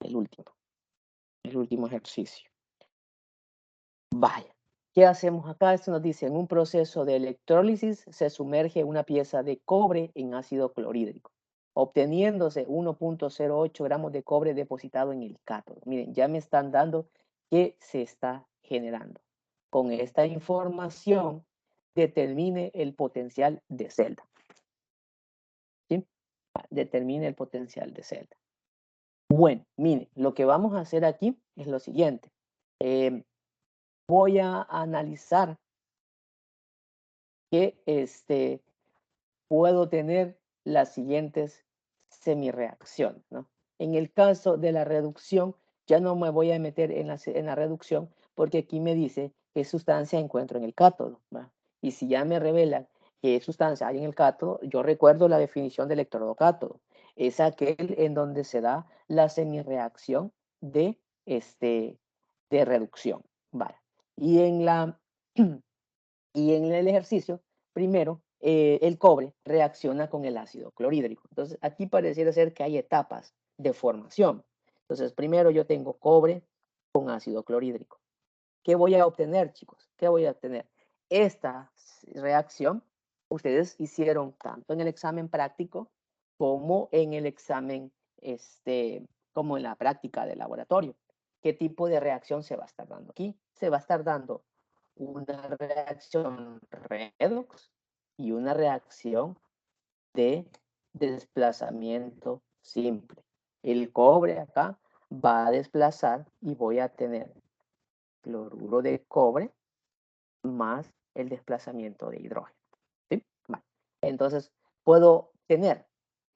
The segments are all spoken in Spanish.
el último ejercicio. Vaya, ¿qué hacemos acá? Esto nos dice, en un proceso de electrólisis se sumerge una pieza de cobre en ácido clorhídrico, obteniéndose 1,08 gramos de cobre depositado en el cátodo. Miren, ya me están dando que se está generando. Con esta información, determine el potencial de celda. ¿Sí? Determine el potencial de celda. Bueno, miren, lo que vamos a hacer aquí es lo siguiente. Voy a analizar que puedo tener las siguientes semireacciones, ¿no? En el caso de la reducción, ya no me voy a meter en la reducción porque aquí me dice qué sustancia encuentro en el cátodo, ¿va? Y si ya me revela qué sustancia hay en el cátodo, yo recuerdo la definición del electrodo cátodo. Es aquel en donde se da la semireacción de, de reducción. Vale. Y en la Y en el ejercicio, primero, el cobre reacciona con el ácido clorhídrico. Entonces, aquí pareciera ser que hay etapas de formación. Entonces, primero yo tengo cobre con ácido clorhídrico. ¿Qué voy a obtener, chicos? ¿Qué voy a obtener? Esta reacción ustedes hicieron tanto en el examen práctico como en el examen, como en la práctica de laboratorio. ¿Qué tipo de reacción se va a estar dando aquí? Se va a estar dando una reacción redox y una reacción de desplazamiento simple. El cobre acá va a desplazar y voy a tener cloruro de cobre más el desplazamiento de hidrógeno. ¿Sí? Vale. Entonces, puedo tener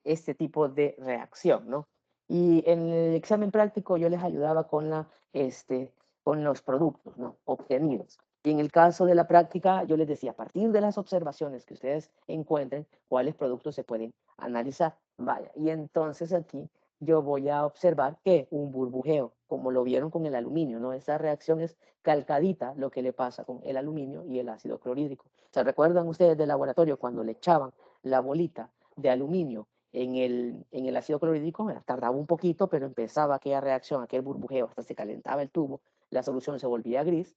este tipo de reacción, ¿no? Y en el examen práctico yo les ayudaba con los productos, ¿no? Obtenidos. Y en el caso de la práctica, yo les decía, a partir de las observaciones que ustedes encuentren, cuáles productos se pueden analizar. Vaya, y entonces aquí yo voy a observar que un burbujeo, como lo vieron con el aluminio, ¿no? Esa reacción es calcadita lo que le pasa con el aluminio y el ácido clorhídrico. ¿Se recuerdan ustedes del laboratorio cuando le echaban la bolita de aluminio en el ácido clorhídrico? Tardaba un poquito, pero empezaba aquella reacción, aquel burbujeo, hasta se calentaba el tubo, la solución se volvía gris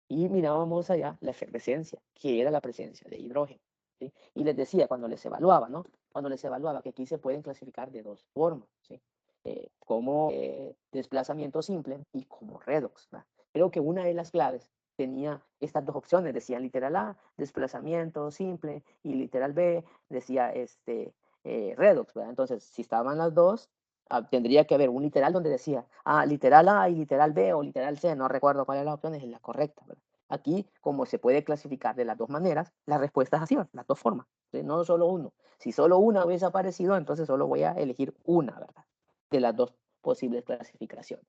y mirábamos allá la efervescencia, que era la presencia de hidrógeno. ¿Sí? Y les decía, cuando les evaluaba, ¿no? Cuando les evaluaba que aquí se pueden clasificar de dos formas, ¿sí? Como desplazamiento simple y como redox. ¿Va? Creo que una de las claves tenía estas dos opciones, decía literal A, desplazamiento simple, y literal B decía redox. ¿Va? Entonces, si estaban las dos, tendría que haber un literal donde decía, literal A y literal B o literal C, no recuerdo cuál es la opción, es la correcta. ¿Verdad? Aquí, como se puede clasificar de las dos maneras, la respuesta es así, las dos formas, ¿sí? No solo uno. Si solo una hubiese aparecido, entonces solo voy a elegir una, ¿verdad? De las dos posibles clasificaciones.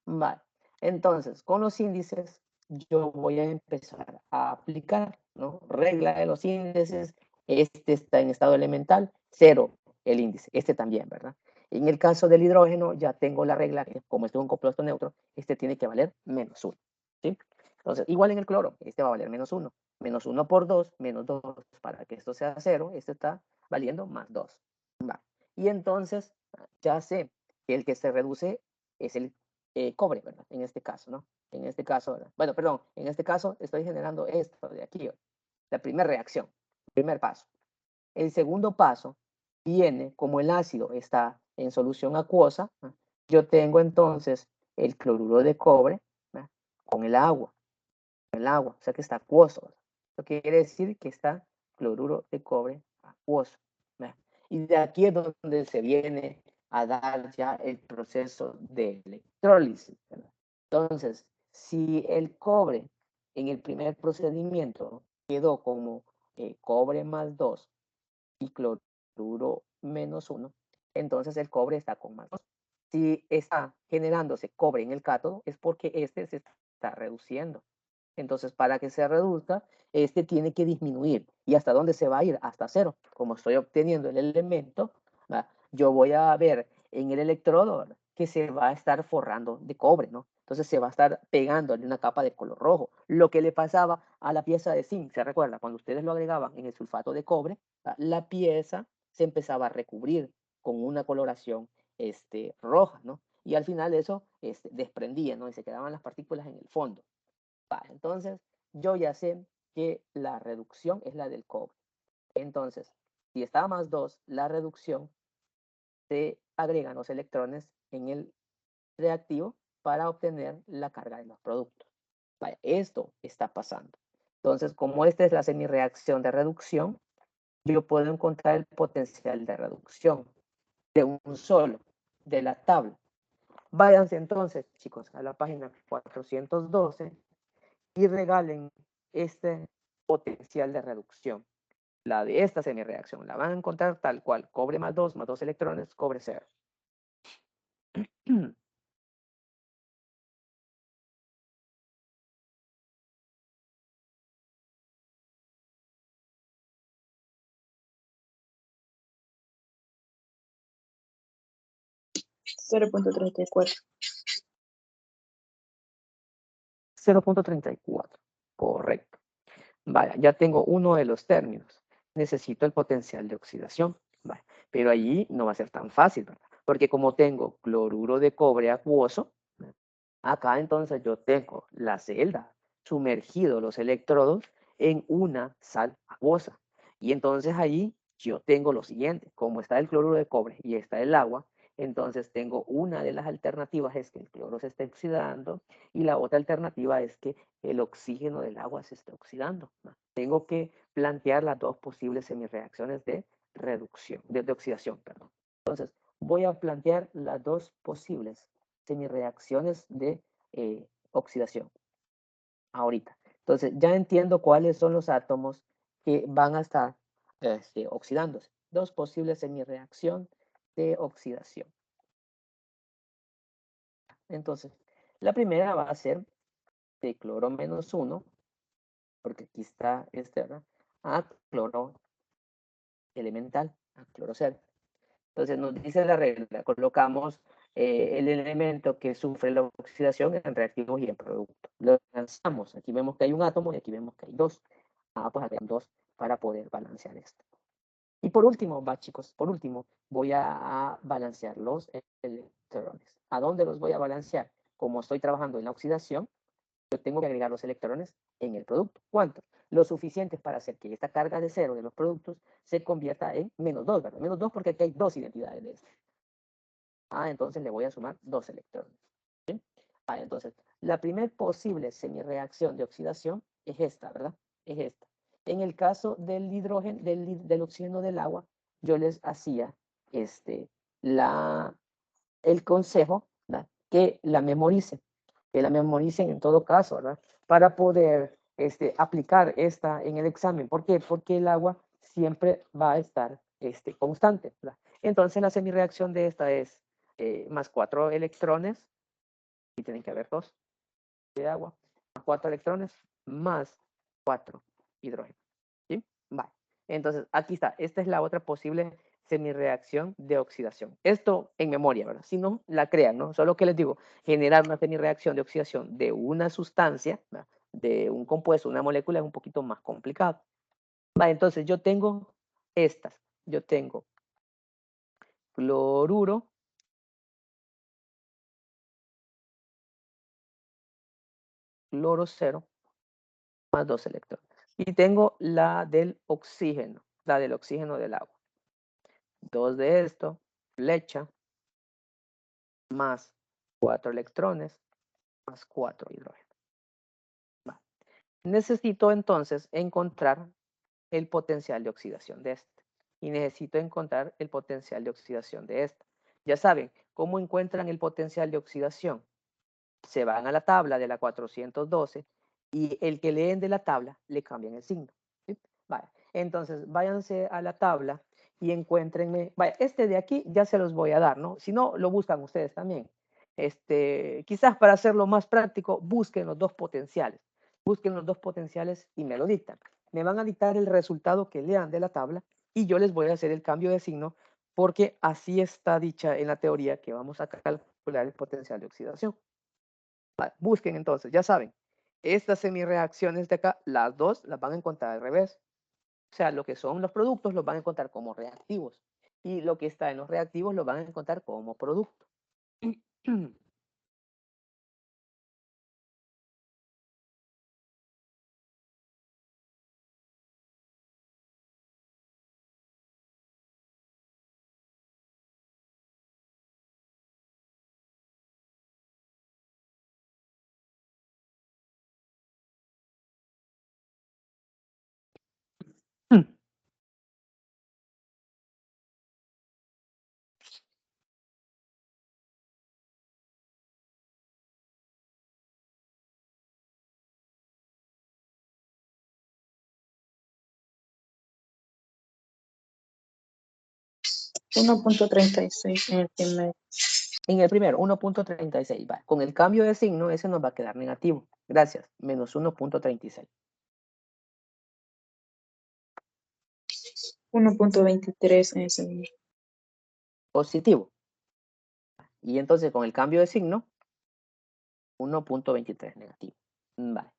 Vale. Entonces, con los índices, yo voy a empezar a aplicar, ¿no? Regla de los índices, este está en estado elemental, 0 el índice, este también, ¿verdad? En el caso del hidrógeno, ya tengo la regla que como este es un compuesto neutro, este tiene que valer -1, ¿sí? Entonces, igual en el cloro, este va a valer -1, -1 por 2, -2, para que esto sea 0, este está valiendo +2. Va. Y entonces, ya sé que el que se reduce es el cobre, ¿verdad? En este caso, ¿no? En este caso, ¿verdad? Bueno, perdón, en este caso estoy generando esto de aquí, la primera reacción, primer paso. El segundo paso viene, como el ácido está en solución acuosa, ¿no? Yo tengo entonces el cloruro de cobre, ¿no? Con el agua, o sea que está acuoso. ¿Verdad? Eso quiere decir que está cloruro de cobre acuoso. ¿No? Y de aquí es donde se viene a dar ya el proceso de electrólisis. ¿Verdad? Entonces, si el cobre en el primer procedimiento quedó como cobre +2 y cloruro -1, entonces el cobre está con +2. Si está generándose cobre en el cátodo, es porque este se está reduciendo. Entonces, para que se reduzca, este tiene que disminuir. ¿Y hasta dónde se va a ir? Hasta 0. Como estoy obteniendo el elemento, ¿va? Yo voy a ver en el electrodo, ¿verdad? Que se va a estar forrando de cobre, ¿no? Entonces se va a estar pegando en una capa de color rojo. Lo que le pasaba a la pieza de zinc, ¿se recuerda? Cuando ustedes lo agregaban en el sulfato de cobre, la pieza se empezaba a recubrir con una coloración roja, ¿no? y al final eso desprendía, ¿no? Y se quedaban las partículas en el fondo. Vale, entonces yo ya sé que la reducción es la del cobre. Entonces, si está más 2, la reducción, se agregan los electrones en el reactivo para obtener la carga de los productos. Vaya, esto está pasando. Entonces, como esta es la semireacción de reducción, yo puedo encontrar el potencial de reducción de un solo, de la tabla. Váyanse entonces, chicos, a la página 412 y regalen este potencial de reducción. La de esta semireacción la van a encontrar tal cual, cobre más 2 electrones, cobre 0. 0.34. 0.34, correcto. Vaya, ya tengo uno de los términos. Necesito el potencial de oxidación. Vaya, pero allí no va a ser tan fácil, ¿verdad? Porque como tengo cloruro de cobre acuoso, acá entonces yo tengo la celda sumergido los electrodos en una sal acuosa. Y entonces ahí yo tengo lo siguiente, como está el cloruro de cobre y está el agua, entonces tengo una de las alternativas es que el cloro se esté oxidando y la otra alternativa es que el oxígeno del agua se esté oxidando. Tengo que plantear las dos posibles semireacciones de reducción, de oxidación, perdón. Entonces, voy a plantear las dos posibles semireacciones de oxidación ahorita. Entonces, ya entiendo cuáles son los átomos que van a estar oxidándose. Dos posibles semireacción de oxidación. Entonces, la primera va a ser de cloro menos 1, porque aquí está ¿verdad? A cloro elemental, a cloro 0. Entonces nos dice la regla, colocamos el elemento que sufre la oxidación en reactivos y en productos. Lo lanzamos, aquí vemos que hay un átomo y aquí vemos que hay dos. Pues agregan dos para poder balancear esto. Y por último, chicos, por último, voy a balancear los electrones. ¿A dónde los voy a balancear? Como estoy trabajando en la oxidación, yo tengo que agregar los electrones en el producto. ¿Cuánto? Lo suficiente para hacer que esta carga de 0 de los productos se convierta en menos 2, ¿verdad? Menos 2 porque aquí hay dos identidades de este. Entonces le voy a sumar dos electrones. ¿Sí? Entonces, la primer posible semireacción de oxidación es esta, ¿verdad? Es esta. En el caso del hidrógeno, del oxígeno del agua, yo les hacía el consejo, ¿verdad? Que la memoricen en todo caso, ¿verdad? Para poder aplicar esta en el examen. ¿Por qué? Porque el agua siempre va a estar constante, ¿verdad? Entonces la semireacción de esta es más 4 electrones, y tienen que haber 2 de agua, más 4 electrones, más 4 hidrógenos. ¿Sí? Vale. Entonces, aquí está. Esta es la otra posible semireacción de oxidación. Esto en memoria, ¿verdad? Si no, la crean, ¿no? Solo que les digo, generar una semireacción de oxidación de una sustancia, ¿verdad? De un compuesto, una molécula, es un poquito más complicado. Vale, entonces yo tengo estas. Yo tengo cloruro cloro 0 más 2 electrones. Y tengo la del oxígeno del agua. 2 de esto, flecha, más 4 electrones, más 4 hidrógenos. Va. Necesito entonces encontrar el potencial de oxidación de este. Y necesito encontrar el potencial de oxidación de esta. Ya saben, ¿cómo encuentran el potencial de oxidación? Se van a la tabla de la 412 y el que leen de la tabla le cambian el signo. ¿Sí? Vale. Entonces, váyanse a la tabla y encuéntrenme. Vaya, este de aquí ya se los voy a dar, ¿no? Si no, lo buscan ustedes también. Quizás para hacerlo más práctico, busquen los dos potenciales. Busquen los dos potenciales y me lo dictan. Me van a dictar el resultado que lean de la tabla y yo les voy a hacer el cambio de signo porque así está dicha en la teoría que vamos a calcular el potencial de oxidación. Busquen entonces, ya saben, estas semireacciones de acá, las dos las van a encontrar al revés. O sea, lo que son los productos los van a encontrar como reactivos y lo que está en los reactivos los van a encontrar como producto. 1.36 en el primer. En el primero, 1.36. Va. Con el cambio de signo, ese nos va a quedar negativo. Gracias. Menos 1.36. 1.23 en el segundo. Positivo. Y entonces con el cambio de signo, 1.23 negativo. Vale.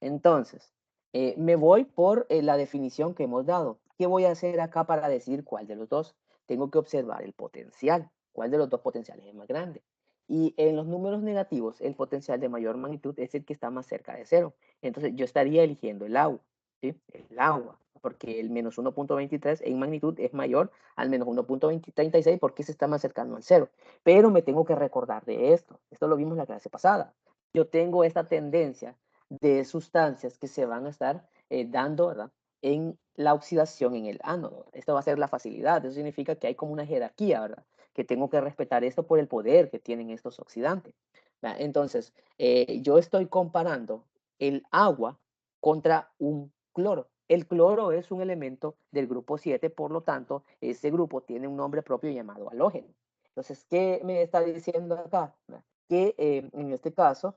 Entonces, me voy por la definición que hemos dado. ¿Qué voy a hacer acá para decir cuál de los dos? Tengo que observar el potencial. ¿Cuál de los dos potenciales es más grande? Y en los números negativos, el potencial de mayor magnitud es el que está más cerca de cero. Entonces, yo estaría eligiendo el agua, ¿sí? El agua, porque el menos 1.23 en magnitud es mayor al menos 1.36 porque se está más cercano al cero. Pero me tengo que recordar de esto. Esto lo vimos en la clase pasada. Yo tengo esta tendencia de sustancias que se van a estar dando, ¿verdad? En la oxidación en el ánodo. Esto va a ser la facilidad. Eso significa que hay como una jerarquía, ¿verdad? Que tengo que respetar esto por el poder que tienen estos oxidantes. ¿Verdad? Entonces, yo estoy comparando el agua contra un cloro. El cloro es un elemento del grupo 7, por lo tanto, ese grupo tiene un nombre propio llamado halógeno. Entonces, ¿qué me está diciendo acá? Que en este caso,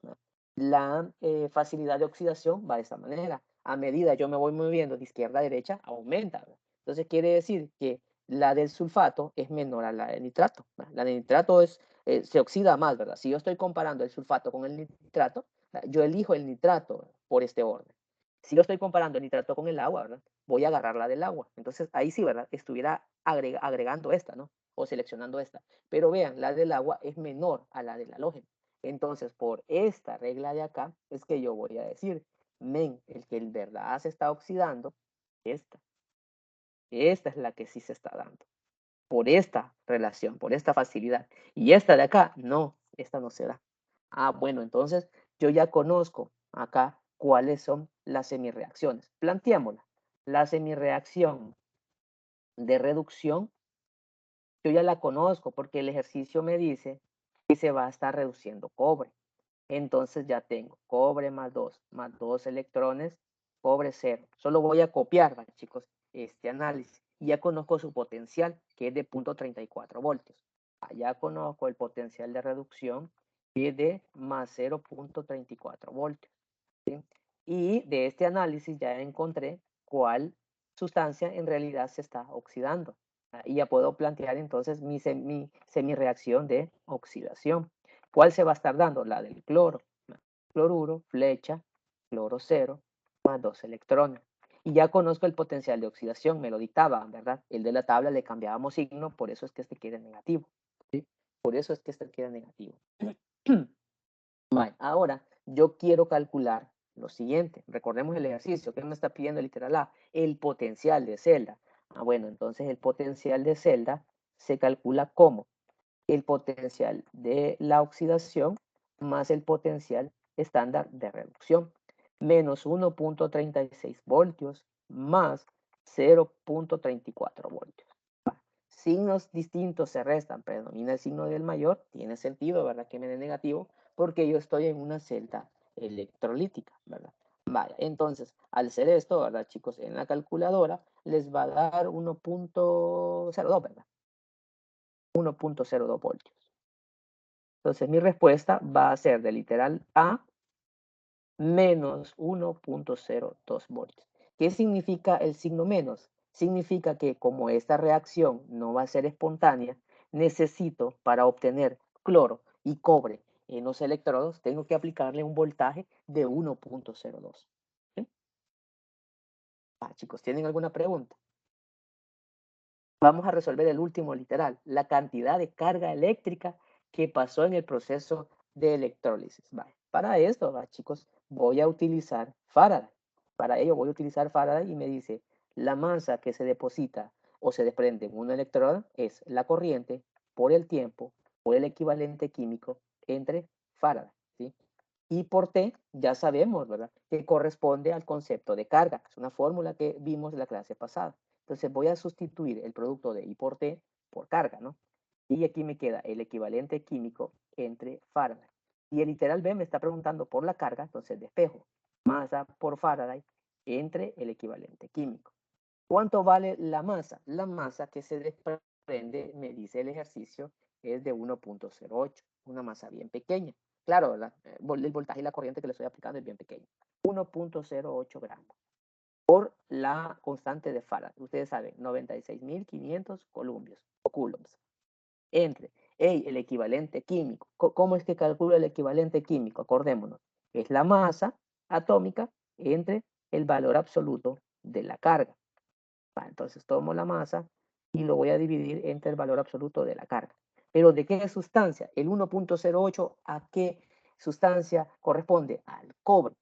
la facilidad de oxidación va de esta manera. A medida yo me voy moviendo de izquierda a derecha, aumenta. ¿Verdad? Entonces quiere decir que la del sulfato es menor a la del nitrato. ¿Verdad? La del nitrato se oxida más, ¿verdad? Si yo estoy comparando el sulfato con el nitrato, ¿verdad? Yo elijo el nitrato, ¿verdad? Por este orden. Si yo estoy comparando el nitrato con el agua, ¿verdad? Voy a agarrar la del agua. Entonces ahí sí, ¿verdad? Estuviera agregando esta, ¿no? O seleccionando esta. Pero vean, la del agua es menor a la del halógeno. Entonces, por esta regla de acá, es que yo voy a decir, men, el que en verdad se está oxidando, esta. Esta es la que sí se está dando. Por esta relación, por esta facilidad. Y esta de acá, no, esta no se da. Ah, bueno, entonces yo ya conozco acá cuáles son las semireacciones. Planteémosla. La semireacción de reducción, yo ya la conozco porque el ejercicio me dice que se va a estar reduciendo cobre. Entonces ya tengo cobre más 2 electrones, cobre 0. Solo voy a copiar, ¿vale, chicos, este análisis. Y ya conozco su potencial, que es de 0.34 voltios. Ya conozco el potencial de reducción, que es de más 0.34 voltios. ¿Sí? Y de este análisis ya encontré cuál sustancia en realidad se está oxidando. Y ya puedo plantear entonces mi semireacción de oxidación. ¿Cuál se va a estar dando? La del cloro. Cloruro, flecha, cloro 0, más 2 electrones. Y ya conozco el potencial de oxidación, me lo dictaba, ¿verdad? El de la tabla le cambiábamos signo, por eso es que este queda negativo. ¿Sí? Por eso es que este queda negativo. Vale, ahora yo quiero calcular lo siguiente. Recordemos el ejercicio. ¿Qué me está pidiendo el literal A? El potencial de celda. Ah, bueno, entonces el potencial de celda se calcula como el potencial de la oxidación más el potencial estándar de reducción. Menos 1.36 voltios más 0.34 voltios. Signos distintos se restan, predomina el signo del mayor, tiene sentido, ¿verdad? Que me dé negativo, porque yo estoy en una celda electrolítica, ¿verdad? Vaya, entonces, al ser esto, ¿verdad, chicos? En la calculadora les va a dar 1.02, ¿verdad? 1.02 voltios. Entonces, mi respuesta va a ser de literal A menos 1.02 voltios. ¿Qué significa el signo menos? Significa que como esta reacción no va a ser espontánea, necesito para obtener cloro y cobre en los electrodos, tengo que aplicarle un voltaje de 1.02. ¿Sí? Chicos, ¿tienen alguna pregunta? Vamos a resolver el último literal, la cantidad de carga eléctrica que pasó en el proceso de electrólisis. Vale. Para esto, chicos, voy a utilizar Faraday. Para ello voy a utilizar Faraday y me dice, la masa que se deposita o se desprende en un electrodo es la corriente por el tiempo, por el equivalente químico entre Faraday, ¿sí? Y por T ya sabemos, ¿verdad?, que corresponde al concepto de carga. Es una fórmula que vimos en la clase pasada. Entonces voy a sustituir el producto de I por T por carga, ¿no? Y aquí me queda el equivalente químico entre Faraday. Y el literal B me está preguntando por la carga, entonces despejo masa por Faraday entre el equivalente químico. ¿Cuánto vale la masa? La masa que se desprende, me dice el ejercicio, es de 1.08, una masa bien pequeña. Claro, el voltaje y la corriente que le estoy aplicando es bien pequeño. 1.08 gramos por la constante de Faraday. Ustedes saben, 96.500 columbios o coulombs. Entre el equivalente químico. ¿Cómo es que calculo el equivalente químico? Acordémonos. Es la masa atómica entre el valor absoluto de la carga. Entonces tomo la masa y lo voy a dividir entre el valor absoluto de la carga. ¿Pero de qué sustancia? El 1.08, ¿a qué sustancia corresponde? Al cobre.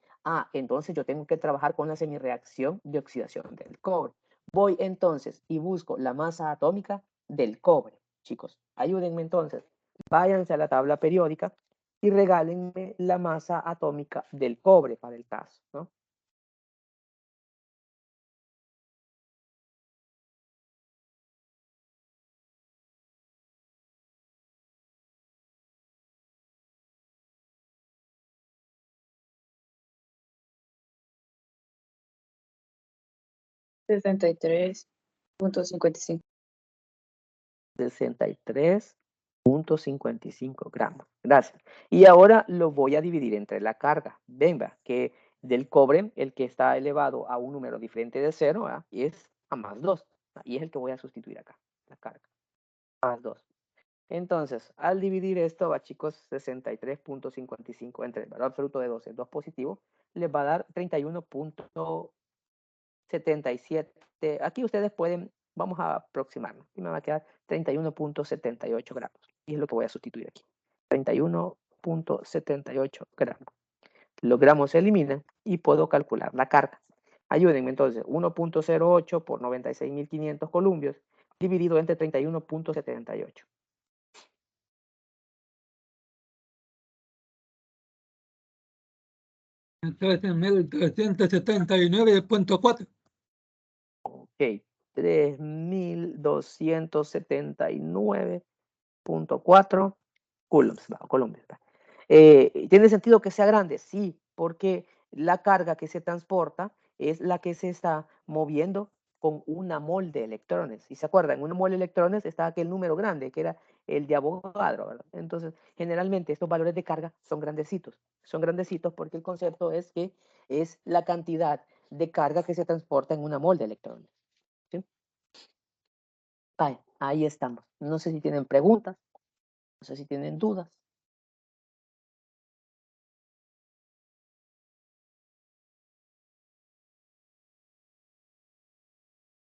Entonces yo tengo que trabajar con la semireacción de oxidación del cobre. Voy entonces y busco la masa atómica del cobre. Chicos, ayúdenme entonces. Váyanse a la tabla periódica y regálenme la masa atómica del cobre para el caso, ¿no? Sesenta y 63.55. 63.55 gramos. Gracias. Y ahora lo voy a dividir entre la carga. Venga, que del cobre, el que está elevado a un número diferente de 0, es a más 2. Y es el que voy a sustituir acá, la carga. Más 2. Entonces, al dividir esto, chicos, 63.55 entre el valor absoluto de 12, 2 positivo, les va a dar 31.77. Aquí ustedes pueden, vamos a aproximarnos. Y me va a quedar 31.78 gramos. Y es lo que voy a sustituir aquí. 31.78 gramos. Los gramos se eliminan y puedo calcular la carga. Ayúdenme entonces. 1.08 por 96.500 columbios dividido entre 31.78. Entonces, 1379.4. Ok. 3.279.4 coulombs. ¿Tiene sentido que sea grande? Sí, porque la carga que se transporta es la que se está moviendo con una mol de electrones. Y se acuerdan, en una mol de electrones está aquel número grande, que era el de Avogadro, ¿verdad? Entonces, generalmente estos valores de carga son grandecitos. Son grandecitos porque el concepto es que es la cantidad de carga que se transporta en una mol de electrones. ¿Sí? Ahí estamos. No sé si tienen preguntas, no sé si tienen dudas.